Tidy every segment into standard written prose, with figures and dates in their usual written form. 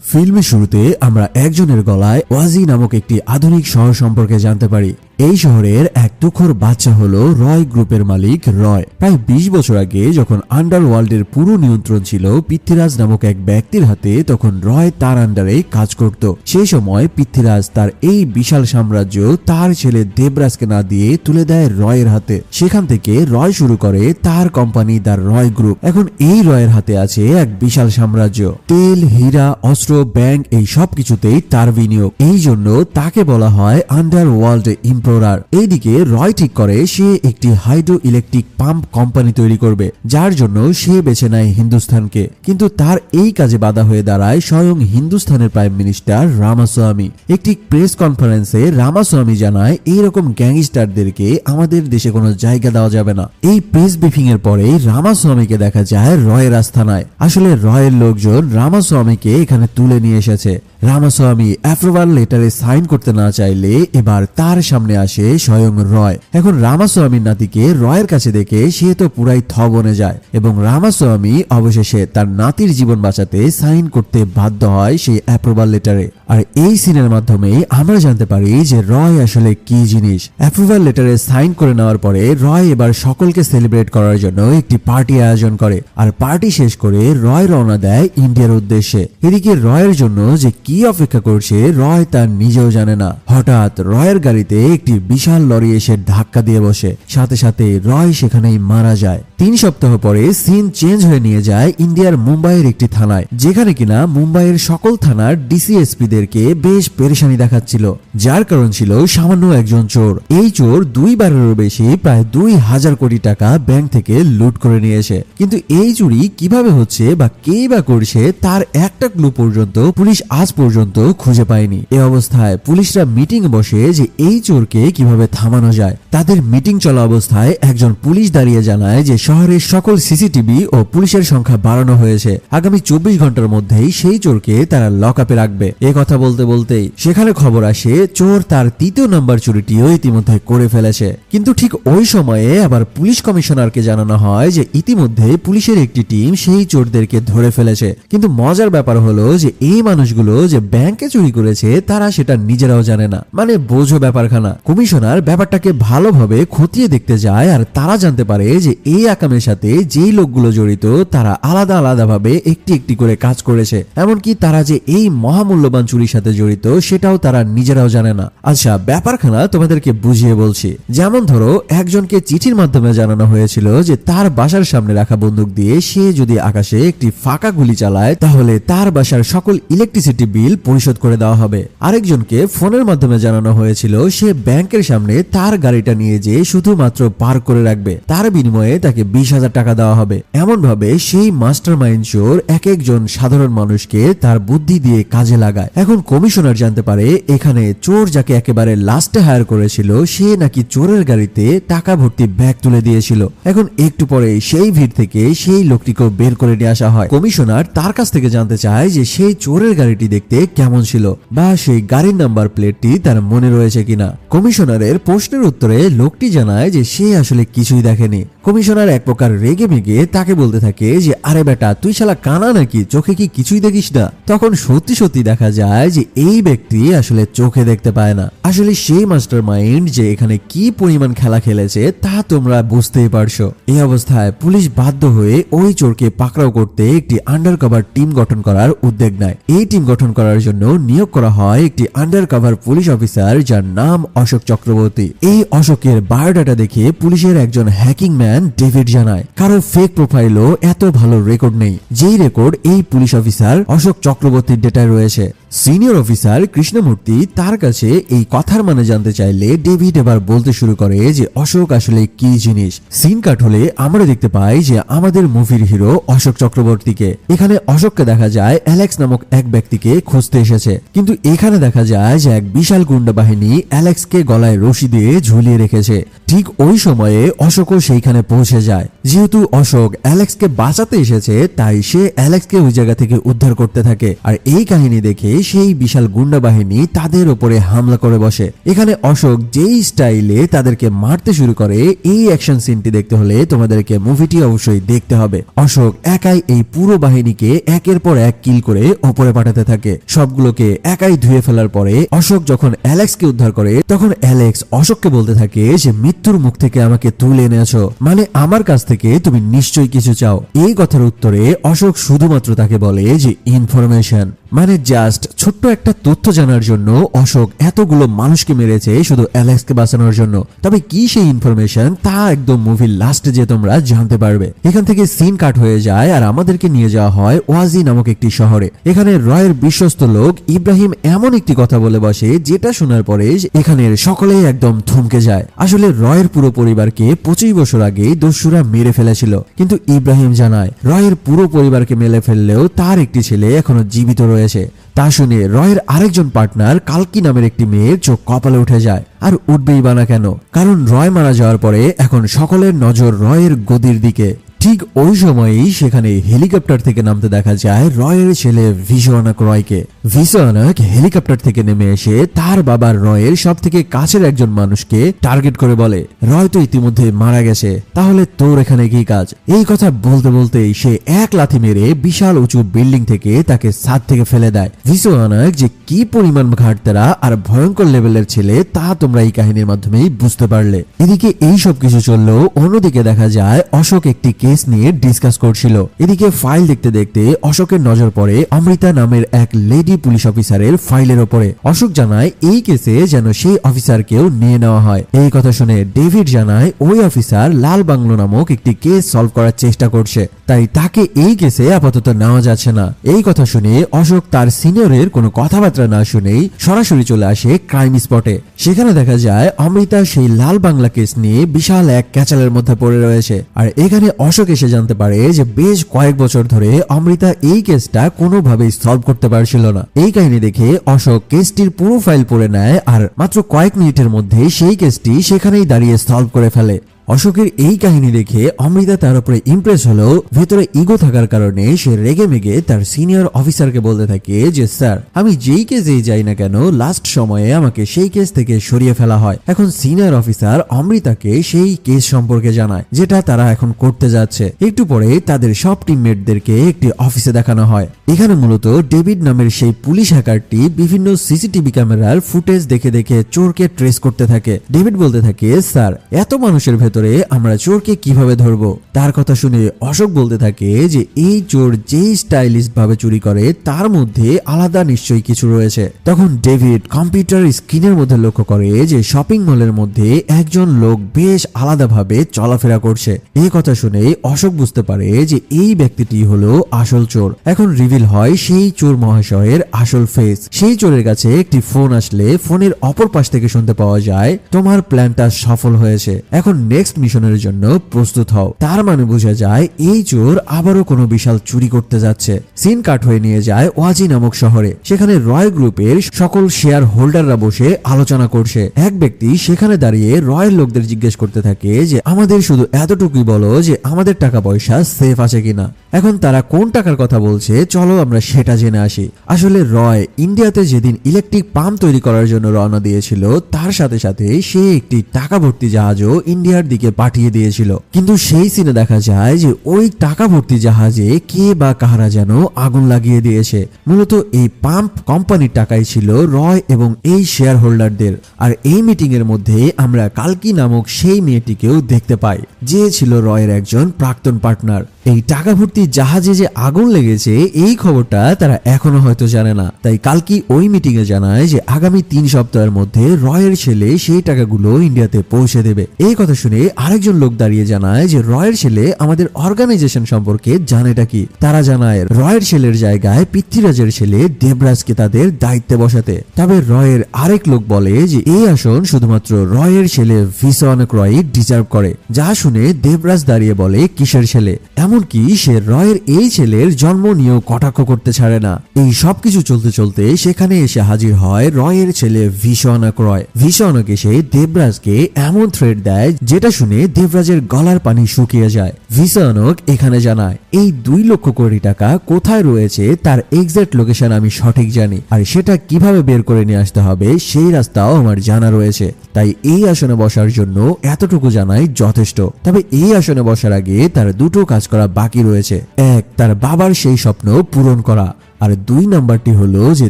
ফিল্মের শুরুতে আমরা একজনের গলায় ওয়াজি নামক একটি আধুনিক শহর সম্পর্কে জানতে পারি। এই শহরের এক তুখোর বাচ্চা হলো রয় গ্রুপের মালিক রয়। প্রায় ২০ বছর আগে যখন আন্ডারওয়ার্ল্ডের পুরো নিয়ন্ত্রণ ছিল পৃথ্বীরাজ নামক এক ব্যক্তির হাতে, তখন রয় তার আন্ডারে কাজ করত। সেই সময় পৃথ্বীরাজ তার এই বিশাল সাম্রাজ্য তার ছেলে দেবরাজকে না দিয়ে তুলে দেয় রয়ের হাতে। সেখান থেকে রয় শুরু করে তার কোম্পানি দ্য রয় গ্রুপ। এখন এই রয়ের হাতে আছে এক বিশাল সাম্রাজ্য। তেল, হীরা, অস্ত্র, ব্যাংক, এই সব কিছুতেই তার বিনিয়োগ। এই জন্য তাকে বলা হয় আন্ডারওয়ার্ল্ড এমপারার। এইদিকে রয় ঠিক করে সে একটি হাইড্রো ইলেকট্রিক পাম্প কোম্পানি তৈরি করবে, যার জন্য সে বেছে নেয় হিন্দুস্তানকে। কিন্তু তার এই কাজে বাধা হয়ে দাঁড়ায় স্বয়ং হিন্দুস্তানের প্রাইম মিনিস্টার রামাস্বামী। একটি প্রেস কনফারেন্সে রামাস্বামী জানায়, এইরকম গ্যাংস্টারদেরকে আমাদের দেশে কোনো জায়গা দেওয়া যাবে না। এই প্রেস ব্রিফিং এর পরে রামাস্বামীকে দেখা যায় রয়ের আস্তানায়। আসলে রয়ের লোকজন রামাস্বামীকে এখানে তুলে নিয়ে এসেছে। রামাস্বামী অ্যাপ্রুভাল লেটারে সাইন করতে না চাইলে এবার তার সামনে আসে স্বয়ং রয়। এখন রামাস্বামীর নাতিকে রয়ের কাছে দেখে সে তো পুরাই বনে যায় এবং রামাস্বামী অবশেষে তার নাতির জীবন বাঁচাতে সাইন করতে বাধ্য হয় সেই অ্যাপ্রুভাল লেটারে। আর এই সিনের মাধ্যমে আমরা জানতে পারি যে রয় আসলে কি জিনিস। অ্যাপ্রুভাল লেটারে সাইন করে নেওয়ার পরে রয় এবার সকলকে সেলিব্রেট করার জন্য একটি পার্টি আয়োজন করে। আর পার্টি শেষ করে রয় রওনা দেয় ইন্ডিয়ার উদ্দেশ্যে। এদিকে রয়ের জন্য যে কি অপেক্ষা করছে রয় তার নিজেও জানে না। হঠাৎ রয়ের গাড়িতে একটি বিশাল লরি এসে ধাক্কা দিয়ে বসে। সাথে সাথে রয় সেখানেই মারা যায়। ৩ সপ্তাহ পরে সিন চেঞ্জ হয়ে নিয়ে যায় ইন্ডিয়ার মুম্বাইয়ের একটি থানায়, যেখানে কিনা মুম্বাইয়ের সকল থানার ডিসিএসপি দেরকে বেশ পেরেশানি দেখাচ্ছিল। যার কারণ ছিল সামান্য একজন চোর। এই চোর ২ বারেরও বেশি প্রায় ২,০০০ কোটি টাকা ব্যাংক থেকে লুট করে নিয়ে এসে। কিন্তু এই চুরি কিভাবে হচ্ছে বা কে বা করছে তার একটা ক্লু পর্যন্ত পুলিশ আজ পর্যন্ত খুঁজে পায়নি। এ অবস্থায় পুলিশরা মিটিং বসে যে এই চোরকে কিভাবে থামানো যায়। তাদের মিটিং চলা অবস্থায় একজন পুলিশ দাঁড়িয়ে জানায় যে শহরের সকল সিসিটিভি ও পুলিশের সংখ্যা বাড়ানো হয়েছে। আগামী ২৪ ঘন্টার মধ্যেই সেই চোরকে তারা লকআপে রাখবে। এ কথা বলতে বলতেই সেখানে খবর আসে চোর তার ৩য় নাম্বার চুরিটিও ইতিমধ্যে করে ফেলেছে। কিন্তু ঠিক ওই সময়ে আবার পুলিশ কমিশনারকে জানানো হয় যে ইতিমধ্যে পুলিশের একটি টিম সেই চোরদেরকে ধরে ফেলেছে। কিন্তু মজার ব্যাপার হলো যে এই মানুষগুলো যে ব্যাংকে চুরি করেছে তারা সেটা নিজেরাও জানে না। মানে বোঝো ব্যাপারখানা। কমিশনার ব্যাপারটাকে ভালোভাবে খতিয়ে দেখতে যায় আর তারা জানতে পারে যে এই আকামের সাথে যেই লোকগুলো জড়িত তারা আলাদা আলাদা ভাবে একটি একটি করে কাজ করেছে। এমনকি তারা যে এই মহামূল্যবান চুরির সাথে জড়িত সেটাও তারা নিজেরাও জানে না। আচ্ছা, ব্যাপারখানা তোমাদেরকে বুঝিয়ে বলছি। যেমন ধরো, একজনকে চিঠির মাধ্যমে জানানো হয়েছিল যে তার বাসার সামনে রাখা বন্দুক দিয়ে সে যদি আকাশে একটি ফাঁকা গুলি চালায় তাহলে তার বাসার সকল ইলেকট্রিসিটি বিল পরিশোধ করে দেওয়া হবে। আরেকজনকে ফোনের মাধ্যমে জানানো হয়েছিল সে ব্যাংকের সামনে তার গাড়িটা নিয়ে যেয়ে শুধুমাত্র পার্ক করে রাখবে, তার বিনিময়ে তাকে ২০,০০০ টাকা দেওয়া হবে। এমন ভাবে সেই মাস্টার মাইন্ড চোর এক একজন সাধারণ মানুষকে তার বুদ্ধি দিয়ে কাজে লাগায়। এখন কমিশনার জানতে পারে এখানে চোর যাকে একেবারে লাস্টে হায়ার করেছিল সে নাকি চোরের গাড়িতে টাকা ভর্তি ব্যাগ তুলে দিয়েছিল। এখন একটু পরে সেই ভিড় থেকে সেই লোকটিকেও বের করে নিয়ে আসা হয়। কমিশনার তার কাছ থেকে জানতে চায় যে সেই চোরের গাড়িটি দেখতে কেমন ছিল বা সেই গাড়ির নাম্বার প্লেটটি তার মনে রয়েছে কিনা। কমিশনারের প্রশ্নের উত্তরে লোকটি জানায় যে সে আসলে কিছুই দেখেনি। কমিশনার এক প্রকার রেগে মেগে তাকে বলতে থাকে যে আরে বেটা, তুই শালা কানা নাকি, চোখে কি কিছুই দেখিস না? তখন সত্যি সত্যি দেখা যায় যে এই ব্যক্তি আসলে চোখে দেখতে পায় না। আসলে সেই মাস্টার মাইন্ড যে এখানে কি পরিমাণ খেলা খেলেছে তা তোমরা বুঝতেই পারছো। এই অবস্থায় পুলিশ বাধ্য হয়ে ওই চোরকে পাকড়াও করতে একটি আন্ডারকভার টিম গঠন করার উদ্যোগ নেয়। এই টিম গঠন করার জন্য নিয়োগ করা হয় একটি আন্ডারকভার পুলিশ অফিসার যার নাম অশোক চক্রবর্তী। এই অশোকের বায়োডাটা দেখে পুলিশের একজন হ্যাকিং ম্যান ডেভিড জানায় কারো ফেক প্রোফাইলও এত ভালো রেকর্ড নেই যেই রেকর্ড এই পুলিশ অফিসার অশোক চক্রবর্তীর ডেটায় রয়েছে। সিনিয়র অফিসার কৃষ্ণমূর্তি তার কাছে এই কথার মানে জানতে চাইলে ডেভিড এবার বলতে শুরু করে যে অশোক আসলে কি জিনিস। সিন কাট হলে আমরা দেখতে পাই যে আমাদের মুভির হিরো অশোক চক্রবর্তীকে। এখানে অশোককে দেখা যায় অ্যালেক্স নামক এক ব্যক্তিকে খুঁজতে এসেছে, কিন্তু এখানে দেখা যায় যে এক বিশাল গুন্ডা বাহিনী অ্যালেক্সকে গলায় রশি দিয়ে ঝুলিয়ে রেখেছে। ঠিক ওই সময়ে অশোকও সেইখানে পৌঁছে যায়। যেহেতু অশোক অ্যালেক্সকে বাঁচাতে এসেছে তাই সে অ্যালেক্সকে ওই জায়গা থেকে উদ্ধার করতে থাকে। আর এই কাহিনী দেখে সেই বিশাল গুন্ডা বাহিনী তাদের ওপরে হামলা করে বসে। এখানে অশোক যেই স্টাইলে তাদেরকে মারতে শুরু করে, এই অ্যাকশন সিনটি দেখতে হলে তোমাদেরকে মুভিটি অবশ্যই দেখতে হবে। অশোক একাই এই পুরো বাহিনীকে একের পর এক কিল করে ওপরে পাঠাতে থাকে। সবগুলোকে একাই ধুয়ে ফেলার পরে অশোক যখন অ্যালেক্সকে উদ্ধার করে, তখন অ্যালেক্স অশোককে বলতে থাকে যে মৃত্যুর মুখ থেকে আমাকে তুলে এনেছো, মানে আমার কাছ থেকে তুমি নিশ্চয়ই কিছু চাও। এই কথার উত্তরে অশোক শুধুমাত্র তাকে বলে যে ইনফরমেশন, মানে জাস্ট ছোট্ট একটা তথ্য জানার জন্য অশোক এতগুলো মানুষকে মেরেছে শুধু অ্যালেক্সকে বাঁচানোর জন্য। তবে কি সেই ইনফরমেশন তা একদম মুভির লাস্টে যে তোমরা জানতে পারবে। এখান থেকে সিন কাট হয়ে যায় আর আমাদেরকে নিয়ে যাওয়া হয় ওয়াজি নামক একটি শহরে। এখানে রয়ের বিশ্বস্ত লোক ইব্রাহিম এমন একটি কথা বলে বসে যেটা শোনার পরে এখানের সকলেই একদম থমকে যায়। আসলে রয়ের পুরো পরিবারকে 25 বছর আগে দস্যুরা মেরে ফেলেছিল, কিন্তু ইব্রাহিম জানায় রয়ের পুরো পরিবারকে মেরে ফেললেও তার একটি ছেলে এখনো জীবিত রয়েছে। তা শুনে রয়ের আরেকজন পার্টনার কালকি নামের একটি মেয়ের চোখ কপালে উঠে যায়। আর উঠবেই বা না কেন, কারণ রয় মারা যাওয়ার পরে এখন সকলের নজর রয়ের গদির দিকে। ঠিক ওই সময়ই সেখানে হেলিকপ্টার থেকে নামতে দেখা যায় রয়ের ছেলে ভিশোয়ানাক রয়কে। ভিশোয়ানাক হেলিকপ্টার থেকে নেমে এসে তার বাবার রয়ের সব থেকে কাছের একজন মানুষকে টার্গেট করে বলে, রয় তো ইতিমধ্যে মারা গেছে, তাহলে তোর এখানে কি কাজ? এই কথা বলতে বলতেই সে এক লাথি মেরে বিশাল উঁচু বিল্ডিং থেকে তাকে ছাদ থেকে ফেলে দেয়। ভিশোয়ানাক যে কি পরিমাণ ঘাটতেরা আর ভয়ঙ্কর লেভেলের ছেলে তা তোমরা এই কাহিনীর মাধ্যমেই বুঝতে পারলে। এদিকে এই সব কিছু চললেও অন্যদিকে দেখা যায় অশোক একটি কেস নিয়ে ডিসকাস করছিল। এদিকে ফাইল দেখতে দেখতে অশোকের নজর পড়ে অমৃতা নামের এক লেডি পুলিশ অফিসারের ফাইলের ওপরে। অশোক জানায় এই কেসে যেন সেই অফিসারকেও নিয়ে নেওয়া হয়। এই কথা শুনে ডেভিড জানায় ওই অফিসার লাল বাংলো নামক একটি কেস সলভ করার চেষ্টা করছে, তাই তাকে এই কেসে আপাতত নেওয়া যাচ্ছে না। এই কথা শুনে অশোক তার সিনিয়রের কোনো কথাবার্তা না শুনেই সরাসরি চলে আসে ক্রাইম স্পটে। সেখানে দেখা যায় অমৃতা সেই লাল বাংলা কেস নিয়ে বিশাল এক ক্যাচালের মধ্যে পড়ে রয়েছে। আর এখানে অশোক এসে জানতে পারে যে বেশ কয়েক বছর ধরে অমৃতা এই কেসটা কোনোভাবেই সলভ করতে পারছিল না। এই কাহিনী দেখে অশোক কেসটির পুরো ফাইল পড়ে নেয় আর মাত্র কয়েক মিনিটের মধ্যে সেই কেসটি সেখানেই দাঁড়িয়ে সলভ করে ফেলে। অশোকের এই কাহিনী দেখে অমৃতা তার উপরে ইমপ্রেস হলেও ভেতরে ইগো থাকার কারণে সে রেগে মেগে তার সিনিয়র অফিসারকে বলতে থাকে যে স্যার, আমি যেই কেসেই যাই না কেন লাস্ট সময়ে আমাকে সেই কেস থেকে সরিয়ে ফেলা হয়। এখন সিনিয়র অফিসার অমৃতাকে সেই কেস সম্পর্কে জানায় যেটা তারা এখন করতে যাচ্ছে। একটু পরে তাদের সব টিমমেটদেরকে একটি অফিসে দেখানো হয়। এখানে মূলত ডেভিড নামের সেই পুলিশ হ্যাকারটি বিভিন্ন সিসিটিভি ক্যামেরার ফুটেজ দেখে দেখে চোরকে ট্রেস করতে থাকে। ডেভিড বলতে থাকে, স্যার এত মানুষের ভেতরে আমরা চোরকে কিভাবে ধরবো? তার কথা শুনে অশোক বলতে থাকে যে এই চোর যেই স্টাইলিশ ভাবে চুরি করে তার মধ্যে আলাদা নিশ্চয়ই কিছু রয়েছে। তখন ডেভিড কম্পিউটার স্ক্রিনের মধ্যে লক্ষ্য করে যে শপিং মলের মধ্যে একজন লোক বেশ আলাদাভাবে চলাফেরা করছে। এই কথা শুনে অশোক বুঝতে পারে যে এই ব্যক্তিটি হলো আসল চোর। এখন রিভিল হয় সেই চোর মহাশয়ের আসল ফেস। সেই চোরের কাছে একটি ফোন আসলে ফোনের অপর পাশ থেকে শুনতে পাওয়া যায়, তোমার প্ল্যানটা সফল হয়েছে, এখন নেক্সট মিশনের জন্য প্রস্তুত হও। তার মানে বোঝা যায় এই চোর আবারও কোনো বিশাল চুরি করতে যাচ্ছে। সিন কাট হয়ে নিয়ে যায় ওয়াজি নামক শহরে। সেখানে রয় গ্রুপের সকল শেয়ার হোল্ডাররা বসে আলোচনা করছে। এক ব্যক্তি সেখানে দাঁড়িয়ে রয়ের লোকদের জিজ্ঞেস করতে থাকে যে আমাদের শুধু এতটুকুই বলো যে আমাদের টাকা পয়সা সেফ আছে কিনা। এখন তারা কোন টাকার কথা বলছে চলো আমরা সেটা জেনে আসি। আসলে রয় ইন্ডিয়াতে যেদিন ইলেকট্রিক পাম্প তৈরি করার জন্য রওনা দিয়েছিল তার সাথে সাথে সে একটি টাকা ভর্তি জাহাজও ইন্ডিয়ার দিকে পাঠিয়ে দিয়েছিল। কিন্তু সেই সিনে দেখা যায় যে ওই টাকা ভর্তি জাহাজে কে বা কাহারা যেন আগুন লাগিয়ে দিয়েছে। মূলত এই পাম্প কোম্পানির টাকাই ছিল রয় এবং এই শেয়ার হোল্ডারদের। আর এই মিটিং এর মধ্যে আমরা কালকি নামক সেই মেয়েটিকেও দেখতে পাই, যে ছিল রয়ের একজন প্রাক্তন পার্টনার। এই টাকা ভর্তি জাহাজে যে আগুন লেগেছে এই খবরটা তারা এখনো হয়তো জানে না। তাই কালকি ওই মিটিং এ জানায় যে আগামী 3 সপ্তাহের মধ্যে রয়ের ছেলে সেই টাকাগুলো ইন্ডিয়াতে পৌঁছে দেবে। এই কথা শুনে আরেকজন লোক দাঁড়িয়ে জানায় যে রয়ের ছেলে আমাদের অর্গানাইজেশন সম্পর্কে জানেটা কি। তারা জানায় রয়ের ছেলের জায়গায় পৃথ্বীরাজের ছেলে দেবরাজকে তাদের দায়িত্বে বসাতে। তবে রয়ের আরেক লোক বলে যে এই আসন শুধুমাত্র রয়ের ছেলে ভিশোয়ানাক রয় ডিজার্ভ করে। যা শুনে দেবরাজ দাঁড়িয়ে বলে কিসের ছেলে? এমনকি সে রয়ের এই ছেলের জন্ম নিয়েও কটাক্ষ করতে ছাড়ে না। এই সবকিছু চলতে চলতে সেখানে এসে হাজির হয় রয়ের ছেলে ভীষণক রয়। ভীষণক এসে দেবরাজকে এমন থ্রেট দেয় যেটা শুনে দেবরাজের গলার পানি শুকিয়ে যায়। ভীষণক এখানে জানায় এই 2 লক্ষ কোটি টাকা কোথায় রয়েছে তার এক্সাক্ট লোকেশন আমি সঠিক জানি, আর সেটা কিভাবে বের করে নিয়ে আসতে হবে সেই রাস্তাও আমার জানা রয়েছে। তাই এই আসনে বসার জন্য এতটুকু জানাই যথেষ্ট। তবে এই আসনে বসার আগে তার 2টো কাজ করা বাকি রয়েছে। 1, তার বাবার সেই স্বপ্ন পূরণ করা, আর 2 নাম্বারটি হলো যে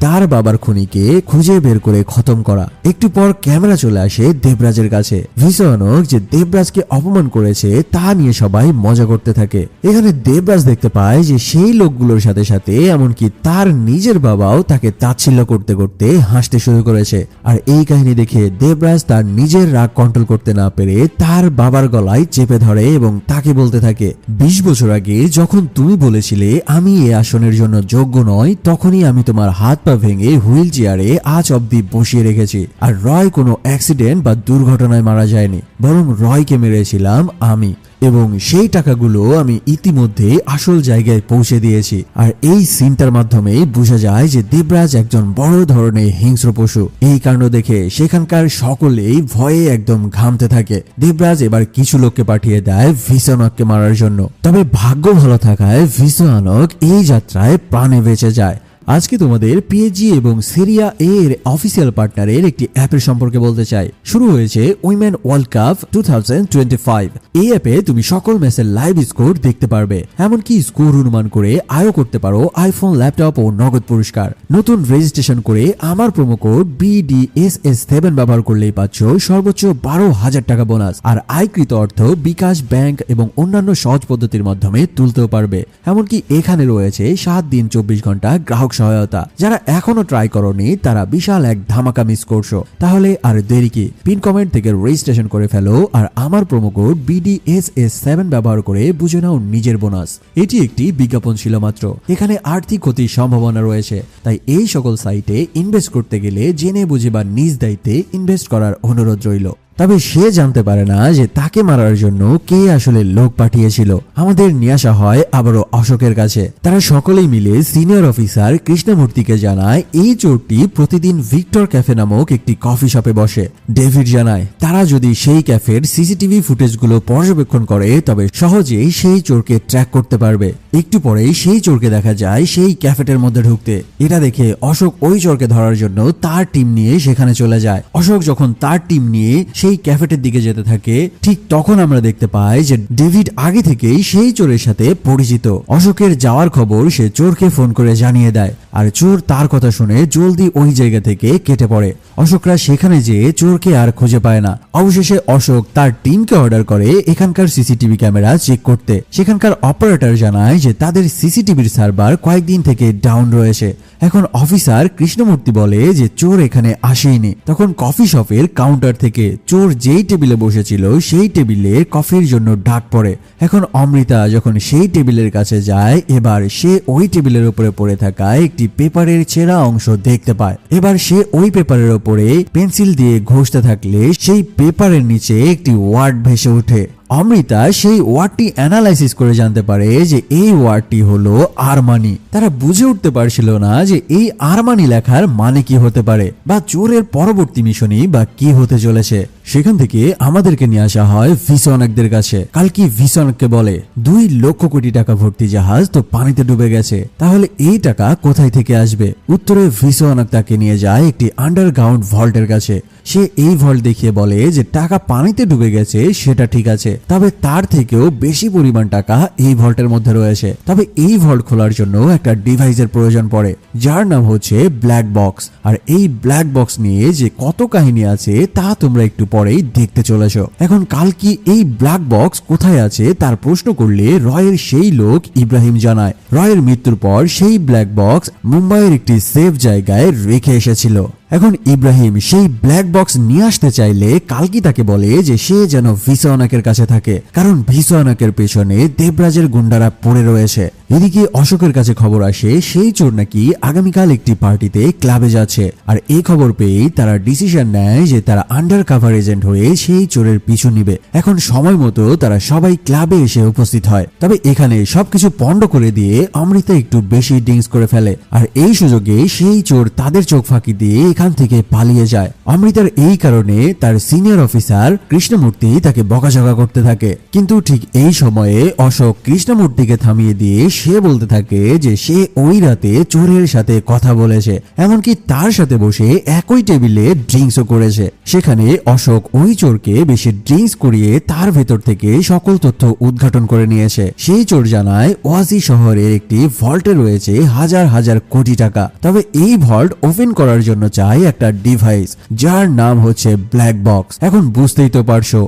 তার বাবার খুনিকে খুঁজে বের করে খতম করা। একটু পর ক্যামেরা চলে আসে দেবরাজের কাছে। ভীষণক যে দেবরাজকে অপমান করেছে তা নিয়ে সবাই মজা করতে থাকে। এখানে দেবরাজ দেখতে পায় যে সেই লোকগুলোর সাথে সাথে এমনকি তার নিজের বাবাও তাকে তাচ্ছিল্য করতে করতে হাসতে শুরু করেছে। আর এই কাহিনী দেখে দেবরাজ তার নিজের রাগ কন্ট্রোল করতে না পেরে তার বাবার গলায় চেপে ধরে এবং তাকে বলতে থাকে 20 বছর আগে যখন তুমি বলেছিলে আমি এই আসনের জন্য যোগ্য নয়, তখনই আমি তোমার হাত পা ভেঙে হুইল চেয়ারে আজ অব্দি বসিয়ে রেখেছি। আর রয় কোনো অ্যাক্সিডেন্ট বা দুর্ঘটনায় মারা যায়নি, বরং রয়কে মেরেছিলাম আমি, এবং সেই টাকাগুলো আমি ইতিমধ্যে আসল জায়গায় পৌঁছে দিয়েছি। আর এই সিনটার মাধ্যমে বোঝা যায় যে দেবরাজ একজন বড় ধরনের হিংস্র পশু। এই কাণ্ড দেখে সেখানকার সকলেই ভয়ে একদম ঘামতে থাকে। দেবরাজ এবার কিছু লোককে পাঠিয়ে দেয় ভীষণককে মারার জন্য। তবে ভাগ্য ভালো থাকায় ভীষণক এই যাত্রায় প্রাণে বেঁচে যায়। আজকে তোমাদের পিএসজি এবং সিরিয়া এ এর অফিসিয়াল পার্টনারের একটি অ্যাপের সম্পর্কে বলতে চাই। শুরু হয়েছে উইমেন ওয়ার্ল্ড কাপ 2025। এই অ্যাপে তুমি সকল ম্যাচের লাইভ স্কোর দেখতে পারবে, এমনকি স্কোর অনুমান করে আয়ও করতে পারো আইফোন, ল্যাপটপ ও নগদ পুরস্কার। নতুন রেজিস্ট্রেশন করে আমার প্রোমো কোড BDSS7 ব্যবহার করলেই পাচ্ছ সর্বোচ্চ 12,000 টাকা বোনাস। আর আয়কৃত অর্থ বিকাশ, ব্যাংক এবং অন্যান্য সহজ পদ্ধতির মাধ্যমে তুলতেও পারবে। এমনকি এখানে রয়েছে 7 দিন 24 ঘন্টা গ্রাহক সহায়তা। যারা এখনো ট্রাই করনি তারা বিশাল এক ধামাকা মিস করছো। তাহলে আর দেরি কি, পিন কমেন্ট থেকে রেজিস্ট্রেশন করে ফেলো আর আমার প্রোমো কোড BDSS7 ব্যবহার করে বুঝে নাও নিজের বোনাস। এটি একটি বিজ্ঞাপন ছিল মাত্র, এখানে আর্থিক ক্ষতির সম্ভাবনা রয়েছে। তাই এই সকল সাইটে ইনভেস্ট করতে গেলে জেনে বুঝে বা নিজ দায়িত্বে ইনভেস্ট করার অনুরোধ রইল। তবে সে জানতে পারে না যে তাকে মারার জন্য কে আসলে লোক পাঠিয়েছিল। আমাদের নিয়ে আসা হয় আবারও অশোকের কাছে। তারা সকলেই মিলে সিনিয়র অফিসার কৃষ্ণমূর্তিকে জানায় এই চোরটি প্রতিদিন ভিক্টর ক্যাফে নামক একটি কফি শপে বসে। ডেভিড জানায় তারা যদি সেই ক্যাফের সিসিটিভি ফুটেজগুলো পর্যবেক্ষণ করে তবে সহজেই সেই চোরকে ট্র্যাক করতে পারবে। একটু পরেই সেই চোরকে দেখা যায় সেই ক্যাফেটের মধ্যে ঢুকতে। এটা দেখে অশোক ওই চোরকে ধরার জন্য তার টিম নিয়ে সেখানে চলে যায়। অশোক যখন তার টিম নিয়ে সেই ক্যাফেটের দিকে যেতে থাকে ঠিক তখন আমরা দেখতে পাই যে ডেভিড আগে থেকেই সেই চোরের সাথে পরিচিত। অশোকের যাওয়ার খবর সে চোরকে ফোন করে জানিয়ে দেয়, আর চোর তার কথা শুনে জলদি ওই জায়গা থেকে কেটে পড়ে। অশোকরা সেখানে যেয়ে চোরকে আর খুঁজে পায় না। অবশেষে অশোক তার টিমকে অর্ডার করে এখানকার সিসিটিভি ক্যামেরা চেক করতে। সেখানকার অপারেটর জানায় যে তাদের সিসিটিভির সার্ভার কয়েকদিন থেকে ডাউন রয়েছে। এখন অফিসার কৃষ্ণমূর্তি বলে যে চোর এখানে আসেনি। তখন কফি শপের কাউন্টার থেকে চোর যেই টেবিলে বসেছিল সেই টেবিলে কফির জন্য ডাক পড়ে। এখন অমৃতা যখন সেই টেবিলের কাছে যায় এবার সে ওই টেবিলের উপরে পড়ে থাকা একটি পেপারের ছেঁড়া অংশ দেখতে পায়। এবার সে ওই পেপারের উপরে পেন্সিল দিয়ে ঘষতে থাকলে সেই পেপারের নিচে একটি ওয়ার্ড ভেসে ওঠে। অমৃতা সেই ওয়ার্ডটি অ্যানালাইসিস করে জানতে পারে যে এই ওয়ার্ডটি হলো আরমানি। তারা বুঝে উঠতে পারছিল না যে এই আরমানি লেখার মানে কি হতে পারে বা চোরের পরবর্তী মিশনই বা কি হতে চলেছে। সেখান থেকে আমাদেরকে নিয়ে আসা হয় ভীষণকদের কাছে। কালকি ভীষণককে বলে 2 লক্ষ কোটি টাকা ভর্তি জাহাজ তো পানিতে ডুবে গেছে, তাহলে এই টাকা কোথায় থেকে আসবে? উত্তরে ভীষণক তাকে নিয়ে যায় একটি আন্ডারগ্রাউন্ড ভল্টের কাছে। সে এই ভল্ট দেখিয়ে বলে যে টাকা পানিতে ডুবে গেছে সেটা ঠিক আছে, তবে তার থেকেও বেশি পরিমাণ টাকা এই ভল্টের মধ্যে রয়েছে। তবে এই ভল্ট খোলার জন্য একটা ডিভাইসের প্রয়োজন পড়ে যার নাম হচ্ছে ব্ল্যাক বক্স। আর এই ব্ল্যাক বক্স নিয়ে যে কত কাহিনী আছে তা তোমরা একটু পরেই দেখতে চলেছ। এখন কালকি এই ব্ল্যাক বক্স কোথায় আছে তার প্রশ্ন করলে রয়ের সেই লোক ইব্রাহিম জানায় রয়ের মৃত্যুর পর সেই ব্ল্যাক বক্স মুম্বাইয়ের একটি সেফ জায়গায় রেখে এসেছিল। এখন ইব্রাহিম সেই ব্ল্যাক বক্স নিয়ে আসতে চাইলে কালকি তাকে বলে যে সে যেন ভিসোয়ানাকের কাছে থাকে, কারণ ভিসোয়ানাকের পেছনে দেবরাজের গুন্ডারা পড়ে রয়েছে। এদিকে অশোকের কাছে খবর আসে সেই চোর নাকি আগামীকাল একটি পার্টিতে ক্লাবে যাচ্ছে, আর এই খবর পেয়েই তারা ডিসিশন নেয় যে তারা আন্ডার কাভার এজেন্ট হয়ে সেই চোরের পিছু নিবে। এখন সময় মতো তারা সবাই ক্লাবে এসে উপস্থিত হয়। তবে এখানে সবকিছু পণ্ড করে দিয়ে অমৃতা একটু বেশি ড্রিঙ্কস করে ফেলে, আর এই সুযোগে সেই চোর তাদের চোখ ফাঁকি দিয়ে এখান থেকে পালিয়ে যায়। অমৃতার এই কারণে তার সিনিয়র অফিসার কৃষ্ণমূর্তি তাকে বকাঝকা করতে থাকে, কিন্তু ঠিক এই সময়ে অশোক কৃষ্ণমূর্তিকে থামিয়ে দিয়ে সে বলতে থাকে যে সে ওই রাতে চোরের সাথে কথা বলেছে, এমনকি তার সাথে বসে একই টেবিলে ড্রিঙ্কসও করেছে। সেখানে অশোক ওই চোরকে বেশি ড্রিঙ্কস করিয়ে তার ভেতর থেকে সকল তথ্য উদ্ঘাটন করে নিয়েছে। সেই চোর জানায় ওয়াজি শহরের একটি ভল্টে রয়েছে হাজার হাজার কোটি টাকা, তবে এই ভল্ট ওপেন করার জন্য চাই একটা ডিভাইস যার নাম হচ্ছে ব্ল্যাক বক্স। এখন বুঝতেই তো পারছো